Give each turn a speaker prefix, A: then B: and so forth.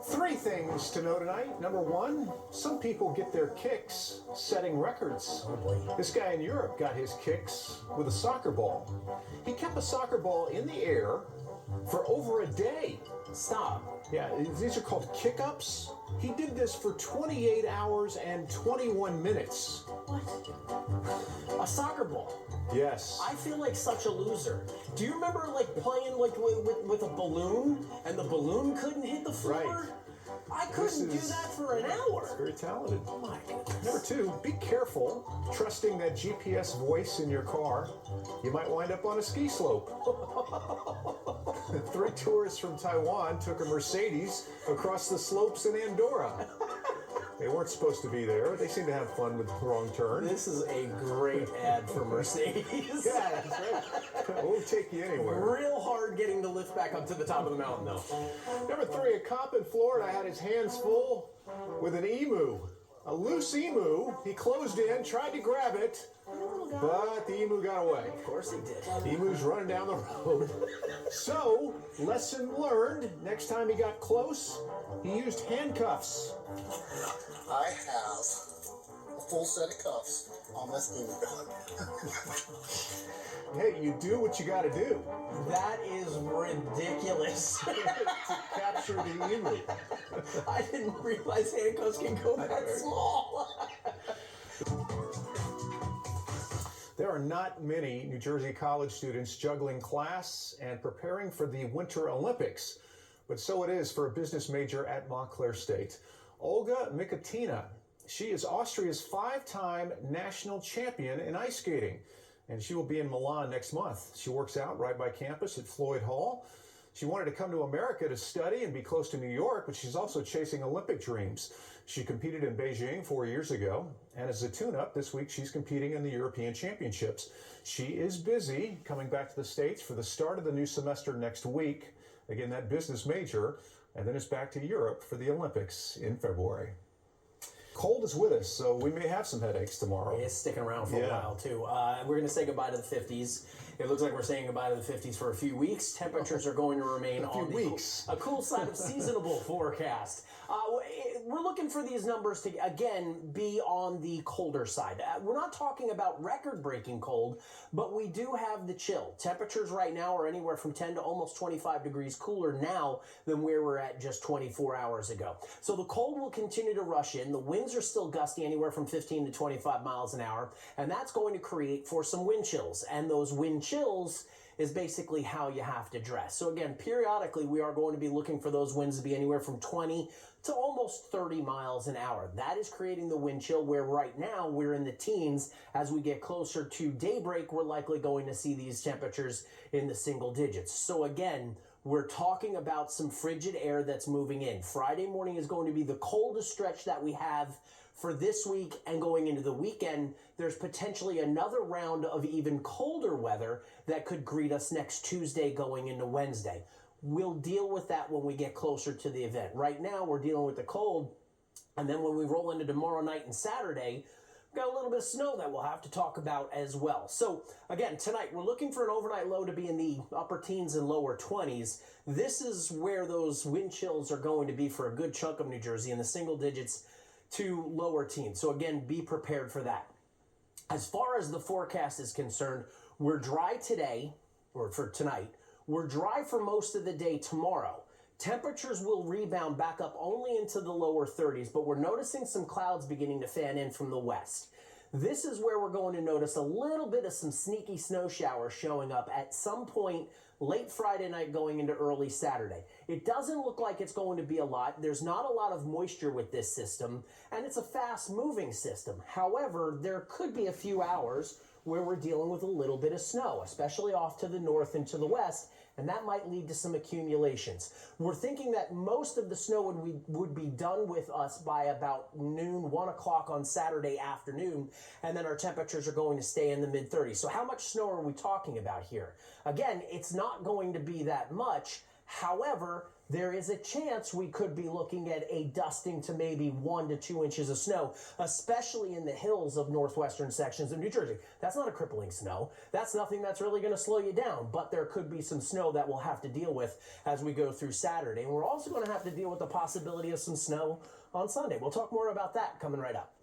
A: Three things to know tonight. Number one, some people get their kicks setting records.
B: Oh boy.
A: This guy in Europe got his kicks with a soccer ball. He kept a soccer ball in the air for over a day.
B: Stop.
A: Yeah, these are called kick-ups. He did this for 28 hours and 21 minutes.
B: What? A soccer ball.
A: Yes.
B: I feel like such a loser. Do you remember like playing like with a balloon and the balloon couldn't hit the floor?
A: Right.
B: I couldn't do that for an hour.
A: Very talented.
B: Oh my goodness.
A: Number two, be careful trusting that GPS voice in your car. You might wind up on a ski slope. Three tourists from Taiwan took a Mercedes across the slopes in Andorra. They weren't supposed to be there. They seem to have fun with the wrong turn.
B: This is a great ad for Mercedes.
A: Yeah, that's right. We'll take you anywhere.
B: Real hard getting the lift back up to the top of the mountain, though.
A: Number three, a cop in Florida had his hands full with an emu. A loose emu. He closed in, tried to grab it, but the emu got away.
B: Of course he did.
A: The emu's running down the road. So, lesson learned, next time he got close, he used handcuffs.
C: I have a full set of cuffs on this emu.
A: Hey, you do what you gotta do
B: That is ridiculous.
A: to capture the emu.
B: I didn't realize handcuffs can go that small.
A: There are not many New Jersey college students juggling class and preparing for the Winter Olympics, but so it is for a business major at Montclair State. Olga Mikatina. She is Austria's five-time national champion in ice skating, and she will be in Milan next month. She works out right by campus at Floyd Hall. She wanted to come to America to study and be close to New York, but she's also chasing Olympic dreams. She competed in Beijing 4 years ago, and as a tune-up, this week she's competing in the European Championships. She is busy coming back to the States for the start of the new semester next week. Again, that business major, and then it's back to Europe for the Olympics in February. Cold is with us, so we may have some headaches tomorrow.
B: It's sticking around for a while, too. We're going to say goodbye to the 50s. It looks like we're saying goodbye to the 50s for a few weeks. Temperatures are going to remain on a cool side of seasonable forecast. We're looking for these numbers to, again, be on the colder side. We're not talking about record-breaking cold, but we do have the chill. Temperatures right now are anywhere from 10 to almost 25 degrees cooler now than where we're at just 24 hours ago. So the cold will continue to rush in. The winds are still gusty anywhere from 15 to 25 miles an hour, and that's going to create for some wind chills. And those wind chills is basically how you have to dress. So again, periodically we are going to be looking for those winds to be anywhere from 20 to almost 30 miles an hour. That is creating the wind chill, where right now we're in the teens. As we get closer to daybreak, we're likely going to see these temperatures in the single digits. So again, we're talking about some frigid air that's moving in. Friday morning is going to be the coldest stretch that we have for this week, and going into the weekend, there's potentially another round of even colder weather that could greet us next Tuesday going into Wednesday. We'll deal with that when we get closer to the event. Right now, we're dealing with the cold, and then when we roll into tomorrow night and Saturday, we've got a little bit of snow that we'll have to talk about as well. So again, tonight we're looking for an overnight low to be in the upper teens and lower 20s. This is where those wind chills are going to be for a good chunk of New Jersey, in the single digits to lower teens. So again, be prepared for that. As far as the forecast is concerned, we're dry today, or for tonight. We're dry for most of the day tomorrow. Temperatures will rebound back up only into the lower 30s, but we're noticing some clouds beginning to fan in from the west. This is where we're going to notice a little bit of some sneaky snow showers showing up at some point late Friday night going into early Saturday. It doesn't look like it's going to be a lot. There's not a lot of moisture with this system, and it's a fast-moving system. However, there could be a few hours where we're dealing with a little bit of snow, especially off to the north and to the west, and that might lead to some accumulations. We're thinking that most of the snow would be done with us by about noon, 1 o'clock on Saturday afternoon, and then our temperatures are going to stay in the mid-30s. So how much snow are we talking about here? Again, it's not going to be that much. However, there is a chance we could be looking at a dusting to maybe 1 to 2 inches of snow, especially in the hills of northwestern sections of New Jersey. That's not a crippling snow. That's nothing that's really going to slow you down, but there could be some snow that we'll have to deal with as we go through Saturday. And we're also going to have to deal with the possibility of some snow on Sunday. We'll talk more about that coming right up.